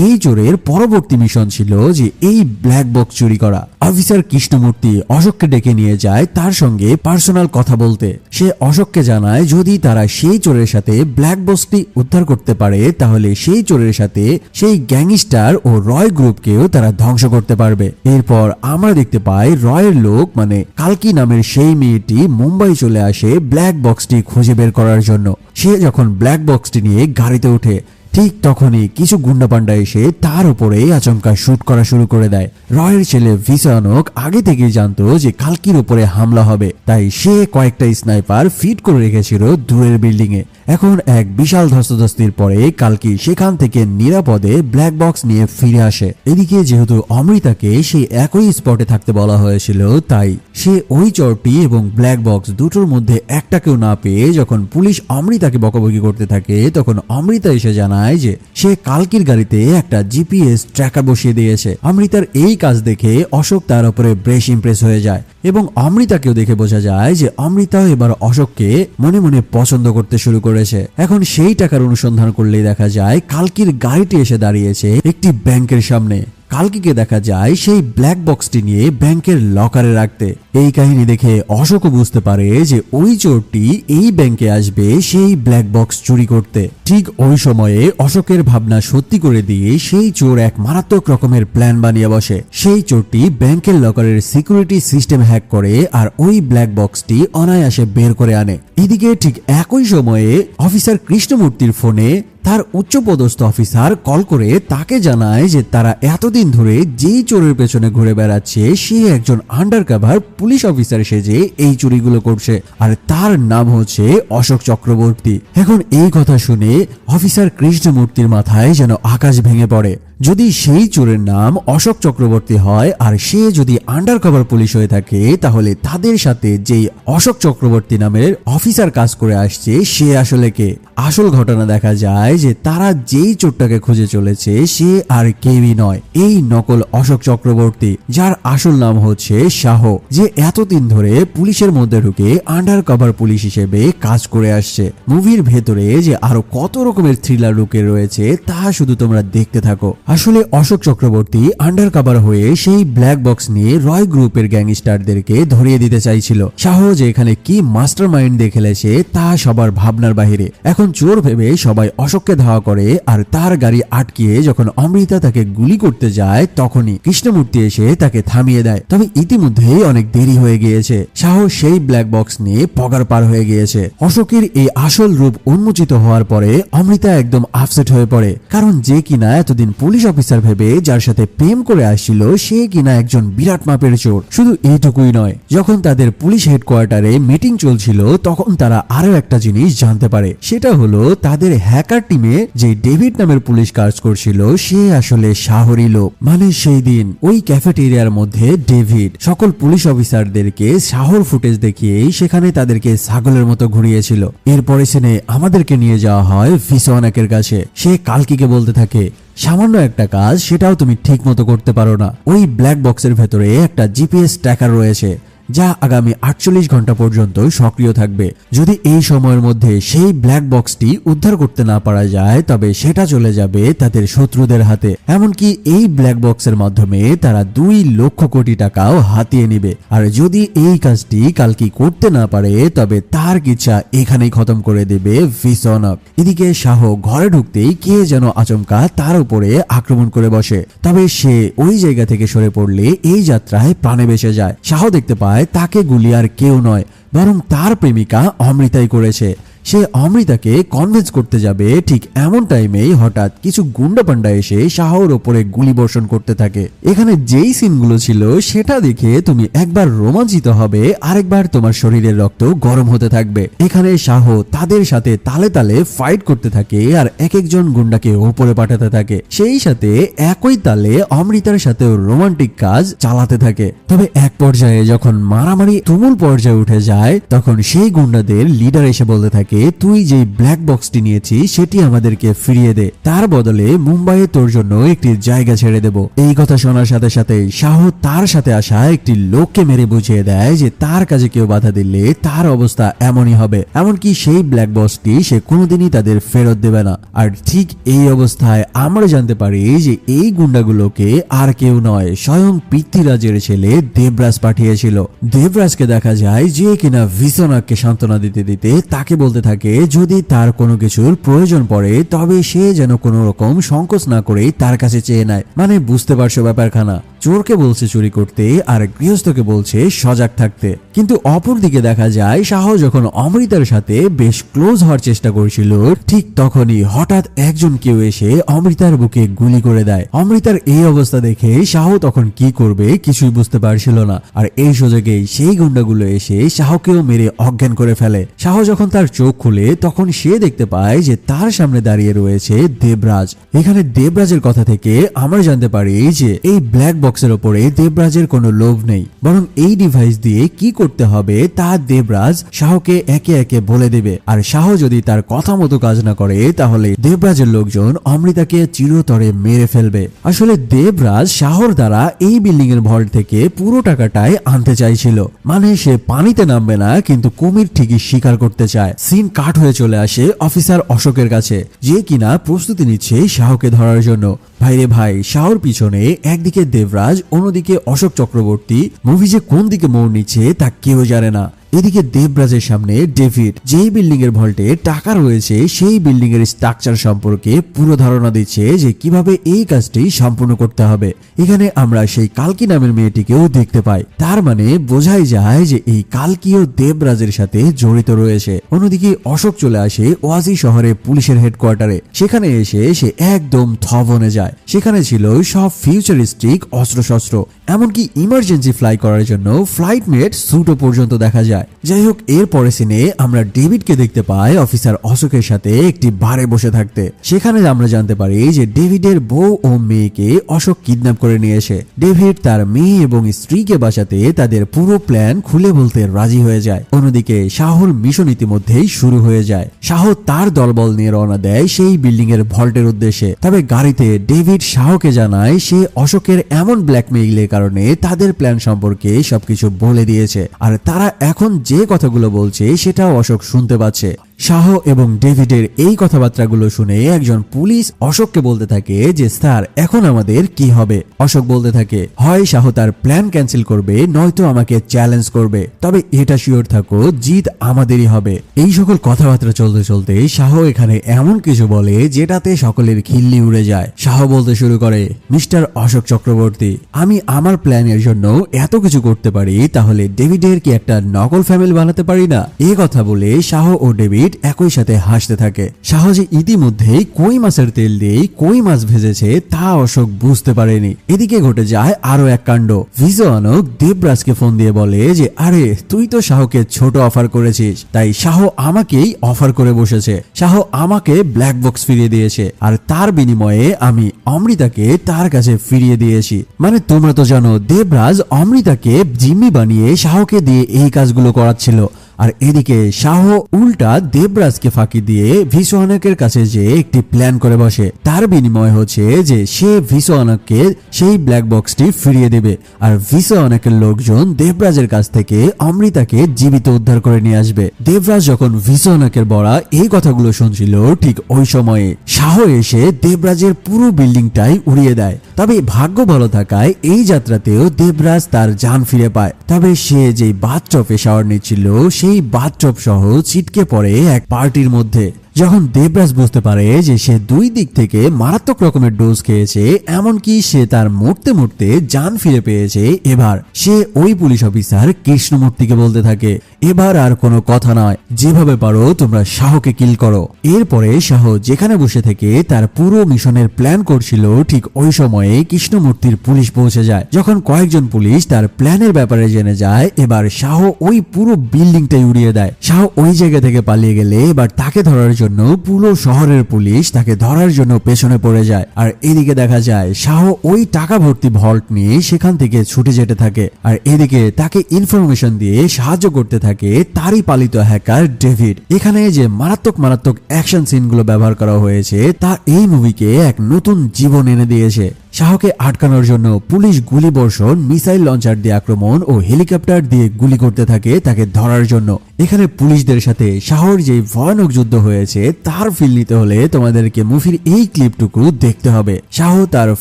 এই চোরের পরবর্তী মিশন ছিল যে এই ব্ল্যাক বক্স চুরি করা। অফিসার কৃষ্ণমূর্তি অশোককে ডেকে নিয়ে যায় তার সঙ্গে পার্সোনাল কথা বলতে। সে অশোককে জানায় যদি তারা সেই চোরের সাথে ব্ল্যাক বক্সটি উদ্ধার করতে পারে তাহলে সেই চোরের সাথে সেই গ্যাংস্টার ও রয় গ্রুপকেও তারা ধ্বংস করতে পারবে। এরপর আমরা দেখতে পাই রয়ের লোক মানে কালকি নামের সেই মেয়েটি মুম্বাই চলে আসে ব্ল্যাক বক্সটি খুঁজে বের করার জন্য। সে যখন ব্ল্যাক বক্সটি নিয়ে গাড়িতে ওঠে ঠিক তখনই কিছু গুন্ডাপান্ডা এসে তার উপরে আচমকা শুট করা শুরু করে দেয়। রয়ের ছেলে ভিসোয়ানক আগে থেকেই জানতো যে কালকির উপরে হামলা হবে, তাই সে কয়েকটা স্নাইপার ফিট করে রেখেছিল দূরের বিল্ডিং এ। এখন এক বিশাল ধস্তাধস্তির পরে কালকি সেখান থেকে নিরাপদে ব্ল্যাক বক্স নিয়ে ফিরে আসে। এদিকে যেহেতু অমৃতাকে সেই একই স্পটে থাকতে বলা হয়েছিল, তাই সে ওই চরটি এবং ব্ল্যাক বক্স দুটোর মধ্যে একটাকেও না পেয়ে যখন পুলিশ অমৃতাকে বকাবকি করতে থাকে তখন অমৃতা এসে জানায় যে সে কালকির গাড়িতে একটা জিপিএস ট্র্যাকার বসিয়ে দিয়েছে। অমৃতার এই কাজ দেখে অশোক তার উপরে বেশ ইমপ্রেস হয়ে যায় এবং অমৃতাকেও দেখে বোঝা যায় যে অমৃতাও এবার অশোককে মনে মনে পছন্দ করতে শুরু করেছে। এখন সেই টাকার অনুসন্ধান করলেই দেখা যায় কালকির গাড়িটি এসে দাঁড়িয়েছে একটি ব্যাংকের সামনে। কালকিকে দেখা যায় সেই ব্ল্যাক বক্সটি নিয়ে ব্যাংকের লকারে রাখতে। এই কাহিনী দেখে অশোকও বুঝতে পারে যে ওই চোরটি এই ব্যাংকে আসবে সেই ব্ল্যাক বক্স চুরি করতে। ঠিক ওই সময়ে অশোকের ভাবনা সত্যি করে দিয়ে সেই চোর এক মারাত্মক রকমের প্ল্যান বানিয়ে বসে। সেই চোরটি ব্যাংকের লকারের সিকিউরিটি সিস্টেম হ্যাক করে আর ওই ব্ল্যাক বক্সটি অনায়াসে বের করে আনে। এদিকে ঠিক একই সময়ে অফিসার কৃষ্ণমূর্তির ফোনে তার উচ্চপদস্থ অফিসার কল করে তাকে জানায় যে তারা এতদিন ধরে যেই চোরের পেছনে ঘুরে বেড়াচ্ছে সে একজন আন্ডারকভার পুলিশ অফিসার সেজে এই চুরিগুলো করছে, আর তার নাম হচ্ছে অশোক চক্রবর্তী। এখন এই কথা শুনে অফিসার কৃষ্ণমূর্তির মাথায় যেন আকাশ ভেঙে পড়ে। যদি সেই চোরের নাম অশোক চক্রবর্তী হয় আর সে যদি আন্ডারকভার পুলিশ হয়ে থাকে তাহলে তাদের সাথে যেই অশোক চক্রবর্তী নামের অফিসার কাজ করে আসছে সে আসলে কে? আসল ঘটনা দেখা যায় যে তারা যেই চোরটাকে খুঁজে চলেছে সে আর কেউই নয়, এই নকল অশোক চক্রবর্তী, যার আসল নাম হচ্ছে শাহ, যে এতদিন ধরে পুলিশের মধ্যে ঢুকে আন্ডারকভার পুলিশ হিসেবে কাজ করে আসছে। মুভির ভেতরে যে আরো কত রকমের থ্রিলার লুকে রয়েছে তা শুধু তোমরা দেখতে থাকো। আসলে অশোক চক্রবর্তী আন্ডারকভার হয়ে সেই ব্ল্যাক বক্স নিয়ে রয় গ্রুপের গ্যাংস্টারদেরকে ধরিয়ে দিতে চাইছিল। শাহ যে এখানে কি মাস্টার মাইন্ড দিয়ে খেলেছে তা সবার ভাবনার বাহিরে। এখন চোর ভেবে সবাই অশোককে ধাওয়া করে আর তার গাড়ি আটকিয়ে যখন অমৃতা তাকে গুলি করতে যায় তখনই কৃষ্ণমূর্তি এসে তাকে থামিয়ে দেয়। তবে ইতিমধ্যেই অনেক দেরি হয়ে গিয়েছে। শাহ সেই ব্ল্যাক বক্স নিয়ে পগার পার হয়ে গিয়েছে। অশোকের এই আসল রূপ উন্মোচিত হওয়ার পরে অমৃতা একদম আপসেট হয়ে পড়ে, কারণ যে কিনা এতদিন পুলিশ অফিসার ভেবে যার সাথে প্রেম করে আসছিল সে কিনা একজন বিরাট মাপের চোর। শুধু এইটুকুই নয়, যখন তাদের পুলিশ হেডকোয়ার্টারে মিটিং চলছিল তখন তারা আরো একটা জিনিস জানতে পারে, সেটা হলো তাদের হ্যাকার টিমে যে ডেভিড নামের পুলিশ কাজ করছিল সে আসলে শাহরি লোক। মানে সেই দিন ওই ক্যাফেটেরিয়ার মধ্যে ডেভিড সকল পুলিশ অফিসারদেরকে শাহর ফুটেজ দেখিয়েই সেখানে তাদেরকে ছাগলের মতো ঘুরিয়েছিল। এরপরে সেনে আমাদেরকে নিয়ে যাওয়া হয় ভিসোয়ানাকের কাছে। সে কালকিকে বলতে থাকে সামান্য একটা কাজ সেটাও তুমি ঠিক মতো করতে পারো না। ওই ব্ল্যাক বক্সের ভেতরে একটা জিপিএস ট্র্যাকার রয়েছে যা আগামী 48 ঘন্টা পর্যন্ত সক্রিয় থাকবে। যদি এই সময়ের মধ্যে সেই ব্ল্যাক বক্সটি উদ্ধার করতে না পারা যায় তবে সেটা চলে যাবে তাদের শত্রুদের হাতে। এমনকি এই ব্ল্যাক বক্সের মাধ্যমে তারা 2 লক্ষ কোটি টাকাও হাতিয়ে নিবে। আর যদি এই কাজটি কালকি করতে না পারে তবে তার ইচ্ছা এখানেই খতম করে দেবে ভিসনক। এদিকে শাহ ঘরে ঢুকতেই কে যেন আচমকা তার উপরে আক্রমণ করে বসে, তবে সে ওই জায়গা থেকে সরে পড়লে এই যাত্রায় প্রাণে বেঁচে যায়। শাহ দেখতে পায় তাকে গুলি আর কেউ নয় বরং তার প্রেমিকা অমৃতাই করেছে। সে অমৃতাকে কনভিন্স করতে যাবে, ঠিক এমন টাইমেই হঠাৎ কিছু গুন্ডা পান্ডা এসে শাহর ওপরে গুলি বর্ষণ করতে থাকে। এখানে যেই সিনগুলো ছিল সেটা দেখে তুমি একবার রোমাঞ্চিত হবে, আরেকবার তোমার শরীরের রক্ত গরম হতে থাকবে। এখানে শাহ তাদের সাথে তালে তালে ফাইট করতে থাকে আর এক একজন গুন্ডাকে ওপরে পাঠাতে থাকে, সেই সাথে একই তালে অমৃতার সাথেও রোমান্টিক কাজ চালাতে থাকে। তবে এক পর্যায়ে যখন মারামারি তুমুল পর্যায়ে উঠে যায় তখন সেই গুন্ডাদের লিডার এসে বলতে থাকে, তুই যে ব্ল্যাক বক্সটি নিয়েছিস সেটি আমাদেরকে ফিরিয়ে দে, তার বদলে মুম্বাইয়ে তোর জন্য একটি জায়গা ছেড়ে দেব। এই কথা শোনার সাথে সাথে শাহ তার সাথে আসা একটি লোককে মেরে বুঝিয়ে দেয় যে তার কাজে কেউ বাধা দিলে তার অবস্থা এমনই হবে। এমনকি সেই ব্ল্যাক বক্সটি সে কোনোদিনই তাদের ফেরত দেবে না। আর ঠিক এই অবস্থায় আমরা জানতে পারি যে এই গুন্ডাগুলোকে আর কেউ নয়, স্বয়ং পৃথ্বীরাজের ছেলে দেবরাজ পাঠিয়েছিল। দেবরাজকে দেখা যায় যে কিনা ভিসনককে সান্ত্বনা দিতে দিতে তাকে বলতে থাকে যদি তার কোনো কিছুর প্রয়োজন পড়ে তবে সে যেন কোনো রকম সংকোচ না করে তার কাছে চেয়ে নেয়। মানে বুঝতে পারছো ব্যাপারখানা, চোরকে বলছে চুরি করতে আর গৃহস্থকে বলছে সজাগ থাকতে। কিন্তু অপরদিকে দেখা যায় শাহ যখন অমৃতার সাথে বেশ ক্লোজ হওয়ার চেষ্টা করছিল ঠিক তখনই হঠাৎ একজন কেউ এসে অমৃতার বুকে গুলি করে দেয়। অমৃতার এই অবস্থা দেখে শাহ তখন কি করবে কিছুই বুঝতে পারছিল না। আর এই সুযোগেই সেই গুন্ডাগুলো এসে শাহকেও মেরে অজ্ঞান করে ফেলে। শাহ যখন তার চোখ খুলে তখন সে দেখতে পায় যে তার সামনে দাঁড়িয়ে রয়েছে দেবরাজ। এখানে দেবরাজের কথা থেকে আমরা জানতে পারি যে এই ব্ল্যাক বক্সের উপরে দেবরাজের কোনো লোভ নেই, বরং এই ডিভাইস দিয়ে কি করতে হবে তা দেবরাজ শাহকে একে একে বলে দেবে। আর শাহ যদি তার কথা মতো কাজ না করে তাহলে দেবরাজের লোকজন অমৃতাকে চিরতরে মেরে ফেলবে। আসলে দেবরাজ শাহর দ্বারা এই বিল্ডিং এর ভল্ট থেকে পুরো টাকাটাই আনতে চাইছিল, মানে সে পানিতে নামবে না কিন্তু কুমির ঠিকই শিকার করতে চায়। সিন কাট হয়ে চলে আসে অফিসার অশোকের কাছে, যে কিনা প্রস্তুতি নিচ্ছে শাহকে ধরার জন্য। ভাইরে ভাই, শাহর পিছনে একদিকে দেবরাজ, অন্যদিকে অশোক চক্রবর্তী। মুভি যে কোন দিকে মোড় নিচ্ছে তা কেউ জানে না। এদিকে দেবরাজের সামনে ডেভিড যেই বিল্ডিং এর ভল্টে টাকা রয়েছে সেই বিল্ডিং এর স্ট্রাকচার সম্পর্কে পুরো ধারণা দিচ্ছে যে কিভাবে এই কাজটি সম্পূর্ণ করতে হবে। এখানে আমরা সেই কালকি নামের মেয়েটিকেও দেখতে পাই, তার মানে বোঝাই যায় যে এই কালকিও দেবরাজের সাথে জড়িত রয়েছে। অন্যদিকে অশোক চলে আসে ওয়াজি শহরে পুলিশের হেডকোয়ার্টারে। সেখানে এসে সে একদম থবনে যায়। সেখানে ছিল সব ফিউচারিস্টিক অস্ত্রশস্ত্র, এমনকি ইমার্জেন্সি ফ্লাই করার জন্য ফ্লাইট মেট স্যুটও পর্যন্ত দেখা যায়। যাই হোক, এর পরে সিনে আমরা ডেভিডকে দেখতে পাই অফিসার অশোকের সাথে একটি বারে বসে থাকতে। সেখানে আমরা জানতে পারি যে ডেভিডের বউ ও মেয়েকে অশোক কিডন্যাপ করে নিয়ে এসে ডেভিড তার মেয়ে এবং স্ত্রীকে বাঁচাতে তাদের পুরো প্ল্যান খুলে বলতে রাজি হয়ে যায়। অন্যদিকে শাহর মিশন ইতিমধ্যেই শুরু হয়ে যায়। শাহ তার দলবল নিয়ে রওনা দেয় সেই বিল্ডিং এর ভল্টের উদ্দেশ্যে। তবে গাড়িতে ডেভিড শাহকে জানায় সে অশোকের এমন ব্ল্যাকমেইলের কারণে তাদের প্ল্যান সম্পর্কে সবকিছু বলে দিয়েছে, আর তারা এখন যে কথাগুলো বলছে সেটাও অশোক শুনতে পাচ্ছে। শাহ এবং ডেভিডের এই কথাবার্তাগুলো শুনে একজন পুলিশ অশোককে বলতে থাকে যে স্যার এখন আমাদের কি হবে। অশোক বলতে থাকে হয় শাহ তার প্ল্যান ক্যান্সেল করবে নয়তো আমাকে চ্যালেঞ্জ করবে, তবে এটা শিওর থাকো জিত আমাদেরই হবে। এই সকল কথাবার্তা চলতে চলতে শাহ এখানে এমন কিছু বলে যেটাতে সকলের খিল্লি উড়ে যায়। শাহ বলতে শুরু করে, মিস্টার অশোক চক্রবর্তী, আমি আমার প্ল্যানের জন্য এত কিছু করতে পারি, তাহলে ডেভিডের কি একটা নকল ফ্যামিলি বানাতে পারি না? এই কথা বলে শাহ ও ডেভিড একই সাথে হাসতে থাকে। শাহ যে ইতিমধ্যেই কই মাছের তেল দিয়ে কই মাছ ভেজেছে তা অশোক বুঝতে পারেনি। এদিকে ঘটে যায় আরো এক কাণ্ড। ভিজওয়ানক দেবরাজকে ফোন দিয়ে বলে যে আরে তুই তো শাহকে ছোট অফার করেছিস, তাই শাহ আমাকেই অফার করে বসেছে। শাহ আমাকে ব্ল্যাক বক্স ফিরিয়ে দিয়েছে আর তার বিনিময়ে আমি অমৃতাকে তার কাছে ফিরিয়ে দিয়েছি। মানে তোমরা তো জানো দেবরাজ অমৃতাকে জিম্মি বানিয়ে শাহকে দিয়ে এই কাজগুলো করাচ্ছিল। আর এদিকে শাহ উল্টা দেবরাজকে ফাঁকি দিয়ে ভিসোয়ানকের কাছে যে একটি প্ল্যান করে বসে। তার বিনিময় হচ্ছে যে সে ভিসোয়ানককে সেই ব্ল্যাক বক্সটি ফিরিয়ে দেবে, আর ভিসোয়ানকের লোকজন দেবরাজের কাছ থেকে অমৃতাকে জীবিত উদ্ধার করে নিয়ে আসবে। দেবরাজ যখন ভিসোয়ানকের বড়া এই কথাগুলো শুনছিল, ঠিক ওই সময়ে শাহ এসে দেবরাজের পুরো বিল্ডিংটাই উড়িয়ে দেয়। তবে ভাগ্য ভালো থাকায় এই যাত্রাতেও দেবরাজ তার জান ফিরে পায়। তবে সে যেই বাথটবে শাওয়ার নিচ্ছিল সেই বাথটব সহ ছিটকে পড়ে এক পার্টির মধ্যে। যখন দেবরাজ বুঝতে পারে যে সে দুই দিক থেকে মারাত্মক রকমের ডোজ খেয়েছে, এমনকি সে তার মরতে মরতে জান ফিরে পেয়েছে, এবার সে ওই পুলিশ অফিসার কৃষ্ণমূর্তিকে বলতে থাকে, এবার আর কোনো কথা নয়, যেভাবে পারো তোমরা শাহকে কিল করো। এরপরে শাহ যেখানে বসে থেকে তার পুরো মিশনের প্ল্যান করছিল, ঠিক ওই সময়ে কৃষ্ণমূর্তির পুলিশ পৌঁছে যায়। যখন কয়েকজন পুলিশ তার প্ল্যানের ব্যাপারে জেনে যায়, এবার শাহ ওই পুরো বিল্ডিংটাই উড়িয়ে দেয়। শাহ ওই জায়গা থেকে পালিয়ে গেলে এবার তাকে ধরার জন্য পুরো শহরের পুলিশ তাকে ধরার জন্য পেছনে পড়ে যায়। আর এদিকে দেখা যায় শাহ ওই টাকা ভর্তি ভল্ট নিয়ে সেখান থেকে ছুটে যেতে থাকে। আর এদিকে তাকে ইনফরমেশন দিয়ে সাহায্য করতে থাকে তারই পালিত হ্যাকার ডেভিড। এখানে যে মারাত্মক অ্যাকশন সিনগুলো ব্যবহার করা হয়েছে তা এই মুভিকে এক নতুন জীবন এনে দিয়েছে। শাহকে আটকানোর জন্য পুলিশ গুলি বর্ষণ, মিসাইল লঞ্চার দিয়ে আক্রমণ ও হেলিকপ্টার দিয়ে গুলি করতে থাকে তাকে ধরার জন্য। এখানে পুলিশদের সাথে শাহর যে ভয়ানক যুদ্ধ হয়েছে তার ফিল নিতে হলে তোমাদেরকে মুভির এই ক্লিপটুকু দেখতে হবে। শাহ তার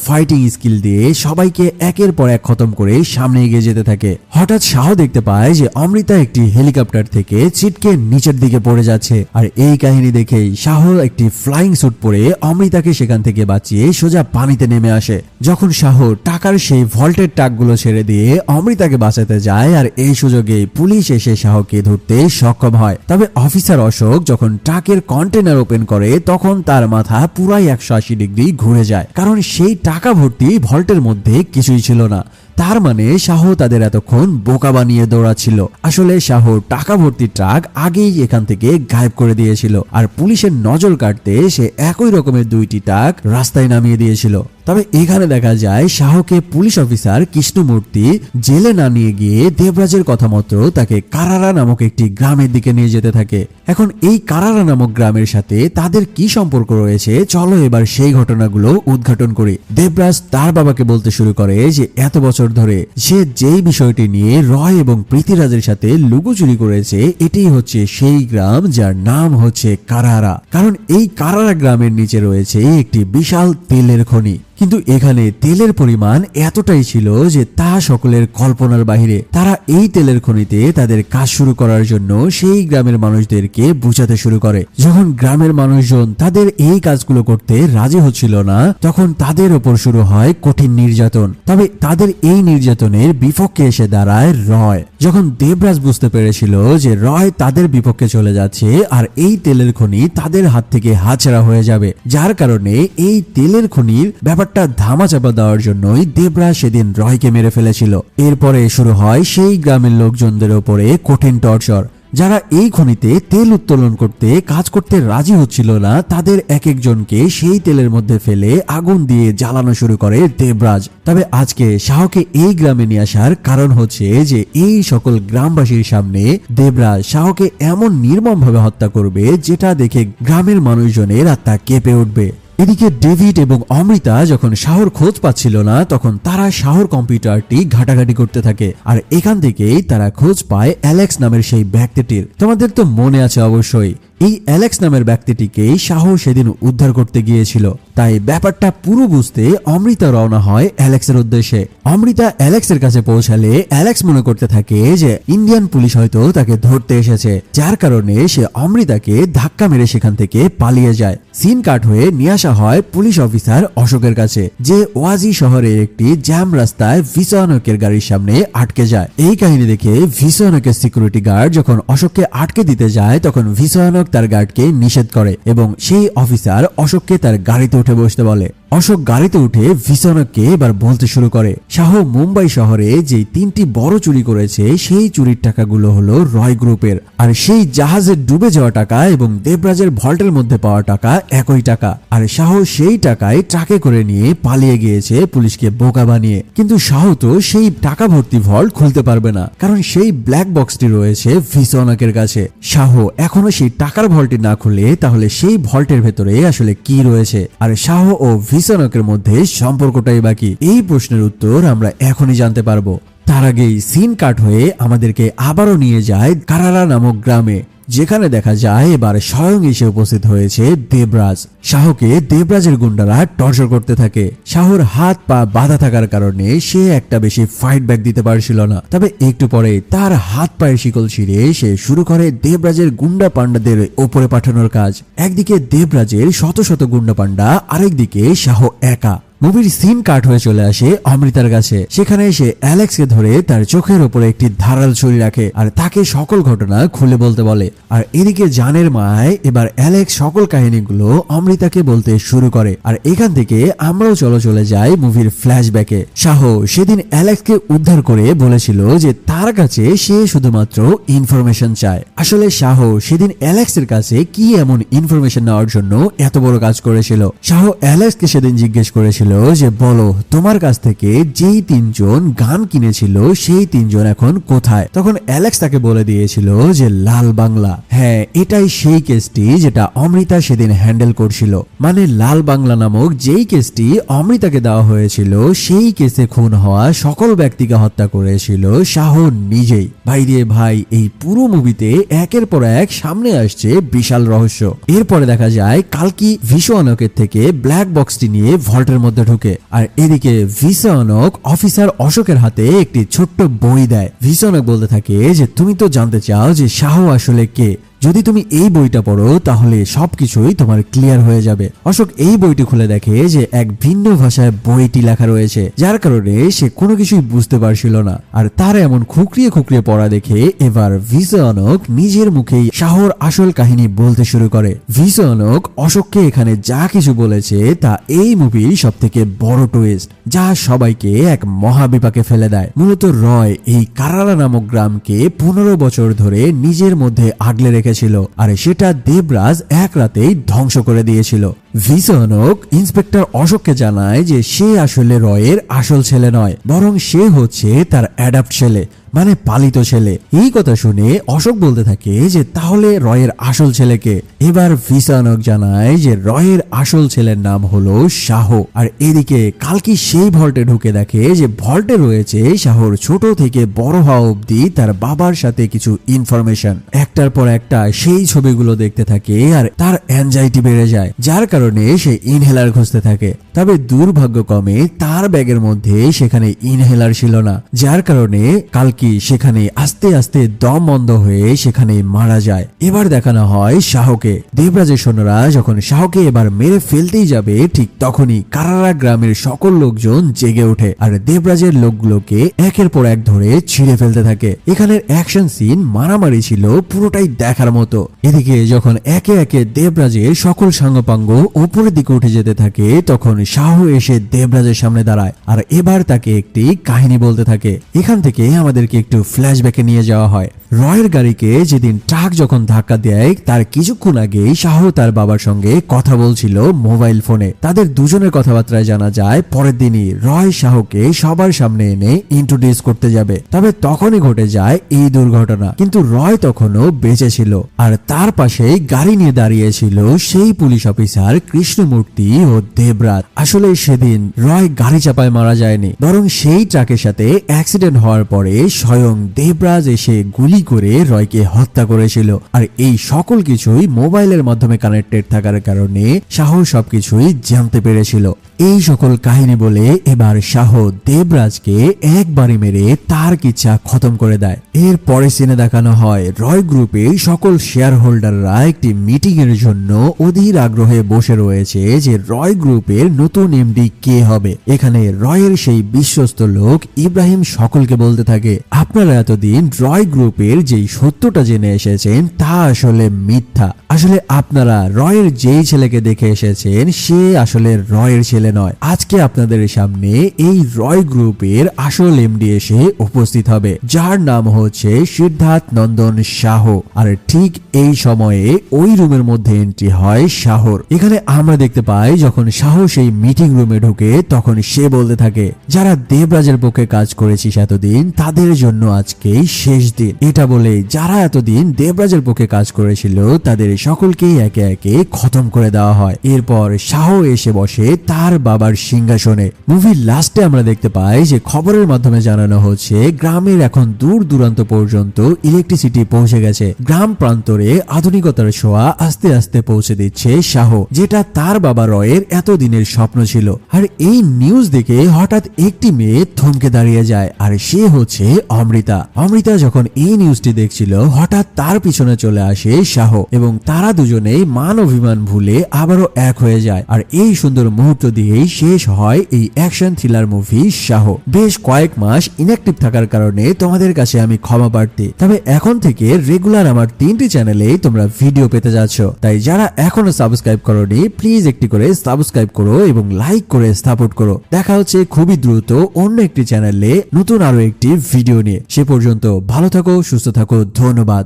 ফাইটিং স্কিল দিয়ে সবাইকে একের পর এক খতম করে সামনে এগিয়ে যেতে থাকে। হঠাৎ শাহ দেখতে পায় যে অমৃতা একটি হেলিকপ্টার থেকে ছিটকে নিচের দিকে পড়ে যাচ্ছে, আর এই কাহিনী দেখেই শাহ একটি ফ্লাইং স্যুট পরে অমৃতাকে সেখান থেকে বাঁচিয়ে সোজা পানিতে নেমে আসে। যখন শাহ টাকার সেই ভল্টের ট্রাকগুলো ছেড়ে দিয়ে অমৃতাকে বাঁচাতে যায়, আর এই সুযোগে পুলিশ এসে শাহকে ধরতে সক্ষম হয়। তবে অফিসার অশোক যখন ট্রাকের কন্টেনার ওপেন করে তখন তার মাথা পুরাই 180 ডিগ্রি ঘুরে যায়, কারণ সেই টাকা ভর্তি ভল্টের মধ্যে কিছুই ছিল না। তার মানে শাহ তাদের এতক্ষণ বোকা বানিয়ে দৌড়াচ্ছিল। আসলে শাহ টাকা ভর্তি ট্রাক আগেই এখান থেকে গায়েব করে দিয়েছিল, আর পুলিশের নজর কাটতে সে একই রকমের দুইটি ট্রাক রাস্তায় নামিয়ে দিয়েছিল। তবে এখানে দেখা যায় শাহকে পুলিশ অফিসার কৃষ্ণমূর্তি জেলে না নিয়ে গিয়ে দেবরাজের কথা মতো তাকে কারারা নামক একটি গ্রামের দিকে নিয়ে যেতে থাকে। এখন এই কারারা নামক গ্রামের সাথে তাদের কি সম্পর্ক রয়েছে, চলো এবার সেই ঘটনাগুলো উদ্ঘাটন করি। দেবরাজ তার বাবাকে বলতে শুরু করে যে এত বছর ধরে সে যেই বিষয়টি নিয়ে রয় এবং পৃথ্বীরাজের সাথে লুকোচুরি করেছে, এটাই হচ্ছে সেই গ্রাম যার নাম হচ্ছে কারারা। কারণ এই কারারা গ্রামের নিচে রয়েছে একটি বিশাল তেলের খনি। কিন্তু এখানে তেলের পরিমাণ এতটাই ছিল যে তা সকলের কল্পনার বাহিরে। তারা এই তেলের খনিতে তাদের কাজ শুরু করার জন্য সেই গ্রামের মানুষদেরকে বোঝাতে শুরু করে। যখন গ্রামের মানুষজন তাদের এই কাজগুলো করতে রাজি হচ্ছিল না, তখন তাদের ওপর শুরু হয় কঠিন নির্যাতন। তবে তাদের এই নির্যাতনের বিপক্ষে এসে দাঁড়ায় রয়। যখন দেবরাজ বুঝতে পেরেছিল যে রয় তাদের বিপক্ষে চলে যাচ্ছে আর এই তেলের খনি তাদের হাত থেকে হাতছাড়া হয়ে যাবে, যার কারণে এই তেলের খনির ব্যাপারটা ধামাচাপা দেওয়ার জন্যই দেবরাজ সেদিন রয়কে মেরে ফেলেছিল। এরপরে শুরু হয় সেই গ্রামের লোকজনদের উপরে কঠিন টর্চার। যারা এই খনিতে তেল উত্তোলন করতে কাজ করতে রাজি হচ্ছিল না, তাদের এক একজনকে সেই তেলের মধ্যে ফেলে আগুন দিয়ে জ্বালানো শুরু করে দেবরাজ। তবে আজকে শাহকে এই গ্রামে নিয়ে আসার কারণ হচ্ছে যে এই সকল গ্রামবাসীর সামনে দেবরাজ শাহকে এমন নির্মমভাবে হত্যা করবে যেটা দেখে গ্রামের মানুষজনের আত্মা কেঁপে উঠবে। এদিকে ডেভিড এবং অমৃতা যখন শাহর খোঁজ পাচ্ছিল না, তখন তারা শাহর কম্পিউটারটি ঘাটাঘাটি করতে থাকে, আর এখান থেকেই তারা খোঁজ পায় অ্যালেক্স নামের সেই ব্যক্তিটির। তোমাদের তো মনে আছে অবশ্যই, এই অ্যালেক্স নামের ব্যক্তিটিকেই শাহ সেদিন উদ্ধার করতে গিয়েছিল। তাই ব্যাপারটা পুরো বুঝতে অমৃতা রওনা হয় অ্যালেক্সের উদ্দেশ্যে। অমৃতা অ্যালেক্সের কাছে পৌঁছালে অ্যালেক্স মনে করতে থাকে যে ইন্ডিয়ান পুলিশ হয়তো তাকে ধরতে এসেছে, যার কারণে সে অমৃতাকে ধাক্কা মেরে সেখান থেকে পালিয়ে যায়। সিন কাট হয়ে নিয়ে আসা হয় পুলিশ অফিসার অশোকের কাছে, যে ওয়াজি শহরের একটি জ্যাম রাস্তায় ভিসোয়ানকের গাড়ির সামনে আটকে যায়। এই কাহিনী দেখে ভিসোয়ানকের সিকিউরিটি গার্ড যখন অশোককে আটকে দিতে যায়, তখন ভিসোয়ানক তার গার্ডকে নিষেধ করে এবং সেই অফিসার অশোককে তার গাড়িতে উঠে বসতে বলে। অশোক গাড়িতে উঠে ভিসনককে এবার বলতে শুরু করে শাহ মুম্বাই শহরে যে 3টি বড় চুরি করেছে সেই চুরির টাকাগুলো হলো রয় গ্রুপের, আর সেই জাহাজের ডুবে যাওয়া টাকা এবং দেবরাজের ভল্টের মধ্যে পাওয়া টাকা একই টাকা। আর শাহ সেই টাকায় ট্রাকে করে নিয়ে পালিয়ে গিয়েছে পুলিশকে বোকা বানিয়ে। কিন্তু শাহ তো সেই টাকা ভর্তি ভল্ট খুলতে পারবে না, কারণ সেই ব্ল্যাক বক্সটি রয়েছে ভিসনকের কাছে। শাহ এখনো সেই টাকার ভল্টটি না খুলে তাহলে সেই ভল্টের ভেতরে আসলে কি রয়েছে, আর শাহ ও ভিসনকের মধ্যে সম্পর্কটাই বাকি, এই প্রশ্নের উত্তর আমরা এখনই জানতে পারবো। তার আগেই সিন কাট হয়ে আমাদেরকে আবারও নিয়ে যায় কারারা নামক গ্রামে, যেখানে দেখা যায় এবার স্বয়ং এসে উপস্থিত হয়েছে দেবরাজ। শাহকে দেবরাজের গুন্ডারা টর্চার করতে থাকে। শাহর হাত পা বাঁধা থাকার কারণে সে একটা বেশি ফাইট ব্যাক দিতে পারছিল না। তবে একটু পরে তার হাত পায়ের শিকল ছিঁড়ে সে শুরু করে দেবরাজের গুন্ডা পান্ডাদের ওপরে পাঠানোর কাজ। একদিকে দেবরাজের শত শত গুন্ডা পান্ডা, আরেকদিকে শাহ একা। মুভির সিন কাট হয়ে চলে আসে অমৃতার কাছে। সেখানে সে অ্যালেক্সকে ধরে তার চোখের ওপরে একটি ধারাল ছুরি রাখে আর তাকে সকল ঘটনা খুলে বলতে বলে। আর এদিকে জানের মায় এবার অ্যালেক্স সকল কাহিনীগুলো অমৃতাকে বলতে শুরু করে। আর এখান থেকে আমরাও চলে যাই মুভির ফ্ল্যাশব্যাকে। শাহ সেদিন অ্যালেক্সকে উদ্ধার করে বলেছিল যে তার কাছে সে শুধুমাত্র ইনফরমেশন চায়। আসলে শাহ সেদিন অ্যালেক্সের কাছে কি এমন ইনফরমেশন নেওয়ার জন্য এত বড় কাজ করেছিল। শাহ অ্যালেক্সকে সেদিন জিজ্ঞেস করেছিল যে বলো তোমার কাছ থেকে যেই 3 জন গান কিনেছিল সেই 3 জন এখন কোথায়। তখন অ্যালেক্স তাকে বলে দিয়েছিল যে লাল বাংলা। হ্যাঁ, এটাই সেই কেসটি যেটা অমৃতা সেদিন হ্যান্ডেল করছিল। মানে লাল বাংলা নামক যেই কেসটি অমৃতাকে দেওয়া হয়েছিল, সেই কেসে খুন হওয়া সকল ব্যক্তিকে হত্যা করেছিল শাহ নিজেই। ভাই রে ভাই, এই পুরো মুভিতে একের পর এক সামনে আসছে বিশাল রহস্য। এরপরে দেখা যায় কালকি ভিসনকের থেকে ব্ল্যাক বক্সটি নিয়ে ভল্টের মধ্যে ঢুকে। আর এদিকে ভিসনক অফিসার অশোকের হাতে একটি ছোট্ট বই দেয়। ভিসনক বলতে থাকে যে তুমি তো জানতে চাও যে শাহ আসলে কে, যদি তুমি এই বইটা পড়ো তাহলে সবকিছুই তোমার ক্লিয়ার হয়ে যাবে। অশোক এই বইটি খুলে দেখে যে এক ভিন্ন ভাষায় বইটি লেখা রয়েছে, যার কারণে সে কোনো কিছুই বুঝতে পারছিল না। আর তার এমন খুকরিয়ে খুকরিয়ে পড়া দেখে এবার ভিসনক নিজের মুখেই শাহর আসল কাহিনী বলতে শুরু করে। ভিসনক অশোককে এখানে যা কিছু বলেছে তা এই মুভির সব থেকে বড় টুইস্ট, যা সবাইকে এক মহাবিপাকে ফেলে দেয়। মূলত রয় এই কারারা নামক গ্রামকে 15 বছর ধরে নিজের মধ্যে আগলে রেখে ছিল, আর সেটা দেবরাজ এক রাতেই ধ্বংস করে দিয়েছিল। ভিসনক ইন্সপেক্টর অশোককে জানায় যে সে আসলে রয়ের আসল ছেলে নয়, বরং সে হচ্ছে তার অ্যাডাপ্ট ছেলে, মানে পালিত ছেলে। এই কথা শুনে অশোক বলতে থাকে যে তাহলে রয়ের আসল ছেলেকে। এবার ভিসনক জানায় যে রয়ের আসল ছেলের নাম হলো শাহ। আর এদিকে কালকি সেই ভল্টে ঢুকে দেখে যে ভল্টে রয়েছে শাহর ছোট থেকে বড় হওয়া অব্দি তার বাবার সাথে কিছু ইনফরমেশন। একটার পর একটা সেই ছবিগুলো দেখতে থাকে আর তার অ্যাংজাইটি বেড়ে যায়, যার কারণে সে ইনহেলার খুঁজতে থাকে। তবে দুর্ভাগ্যক্রমে তার ব্যাগের মধ্যে সেখানে ইনহেলার ছিল না, যার কারণে কালকি সেখানে আস্তে আস্তে দম বন্ধ হয়ে সেখানে মারা যায়। এবার দেখানো হয় শাহকে। দেবরাজের সৈন্যরা যখন শাহকে এবার মেরে ফেলতেই যাবে, ঠিক তখনই কারারা গ্রামের সকল লোকজন জেগে ওঠে আর দেবরাজের লোকগুলোকে একের পর এক ধরে ছিঁড়ে ফেলতে থাকে। এখানের অ্যাকশন সিন মারামারি ছিল পুরোটাই দেখার মতো। এদিকে যখন একে একে দেবরাজের সকল সাঙ্গপাঙ্গ উপরের দিকে উঠে যেতে থাকে, তখন শাহ এসে দেবরাজের সামনে দাঁড়ায় আর এবার তাকে একটি কাহিনী বলতে থাকে। এখান থেকে আমাদেরকে একটু ফ্ল্যাশব্যাকে নিয়ে যাওয়া হয়। রয়ের গাড়িকে যেদিন ট্রাক যখন ধাক্কা দেয় তার কিছুক্ষণ আগেই শাহ তার বাবার সঙ্গে কথা বলছিল মোবাইল ফোনে। তাদের দুজনের কথাবার্তায় জানা যায় পরের দিনই রয় শাহকে সবার সামনে এনে ইন্ট্রোডিউস করতে যাবে। তবে তখনই ঘটে যায় এই দুর্ঘটনা, কিন্তু রয় তখনও বেঁচে ছিল আর তার পাশেই গাড়ি নিয়ে দাঁড়িয়েছিল সেই পুলিশ অফিসার কৃষ্ণমূর্তি ও দেবরাজ। আসলে সেদিন রয় গাড়ি চাপায় মারা যায়নি, বরং সেই ট্রাকের সাথে অ্যাক্সিডেন্ট হওয়ার পরে স্বয়ং দেবরাজ এসে গুলি করে রয়কে হত্যা করেছিল। আর এই সকল কিছুই মোবাইলের মাধ্যমে কানেক্টেড থাকার কারণে শাহ সবকিছুই জানতে পেরেছিল। এই সকল কাহিনী বলে এবার শাহ দেবরাজকে একবারই মেরে তার ইচ্ছা খতম করে দেয়। এর পরে সিনে দেখানো হয় রয় গ্রুপের সকল শেয়ার হোল্ডাররা একটি মিটিং এর জন্য অধীর আগ্রহে বসে বসে রয়েছে যে রয় গ্রুপের নতুন এমডি কে হবে। এখানে রয়ের সেই বিশ্বস্ত লোক ইব্রাহিম সকলকে বলতে থাকে, আপনারা এতদিন রয় গ্রুপের যেই সত্যটা জেনে এসেছেন তা আসলে মিথ্যা। আসলে আপনারা রয়ের যেই ছেলেকে দেখে এসেছেন সে আসলে রয়ের ছেলে নয়। আজকে আপনাদের সামনে এই রয় গ্রুপের আসল এমডি এসে উপস্থিত হবে, যার নাম হচ্ছে সিদ্ধার্থ নন্দন শাহ। আর ঠিক এই সময়ে ওই রুমের মধ্যে এন্ট্রি হয় শাহর। এখানে আমরা দেখতে পাই যখন শাহ সেই মিটিং রুমে ঢুকে তখন সে বলতে থাকে, যারা দেবরাজের পক্ষে কাজ করেছিস এতদিন তাদের জন্য আজকেই শেষ দিন। এটা বলে যারা এতদিন দেবরাজের পক্ষে কাজ করেছিল তাদের সকলকেই একে একে খতম করে দেওয়া হয়। এরপর শাহ এসে বসে তার বাবার সিংহাসনে। মুভির লাস্টে আমরা দেখতে পাই যে খবরের মাধ্যমে জানানো হচ্ছে গ্রামের এখন দূর দূরান্ত পর্যন্ত ইলেকট্রিসিটি পৌঁছে গেছে। গ্রাম প্রান্তরে আধুনিকতার ছোঁয়া আস্তে আস্তে পৌঁছে দিচ্ছে শাহ, যেটা তার বাবা রয়ের এতদিনের স্বপ্ন ছিল। আর এই নিউজ দেখে হঠাৎ একটি মেয়ে থমকে দাঁড়িয়ে যায়, আর সে হচ্ছে অমৃতা। অমৃতা যখন এই নিউজটি দেখছিল হঠাৎ তার পিছনে চলে আসে শাহ এবং তারা দুজনেই মান অভিমান ভুলে আবারও এক হয়ে যায়। আর এই সুন্দর মুহূর্ত দিয়েই শেষ হয় এই অ্যাকশন থ্রিলার মুভি শাহ। বেশ কয়েক মাস ইনঅ্যাক্টিভ থাকার কারণে তোমাদের কাছে আমি ক্ষমা প্রার্থী, তবে এখন থেকে রেগুলার আমার 3টি চ্যানেলে তোমরা ভিডিও পেতে যাচ্ছ। তাই যারা এখনো সাবস্ক্রাইব করোনি প্লিজ একটি করে সাবস্ক্রাইব করো এবং লাইক করে সাপোর্ট করো। দেখা হচ্ছে খুবই দ্রুত অন্য একটি চ্যানেলে নতুন আরো একটি ভিডিও নিয়ে। সে পর্যন্ত ভালো থাকো, সুস্থ থাকো, ধন্যবাদ।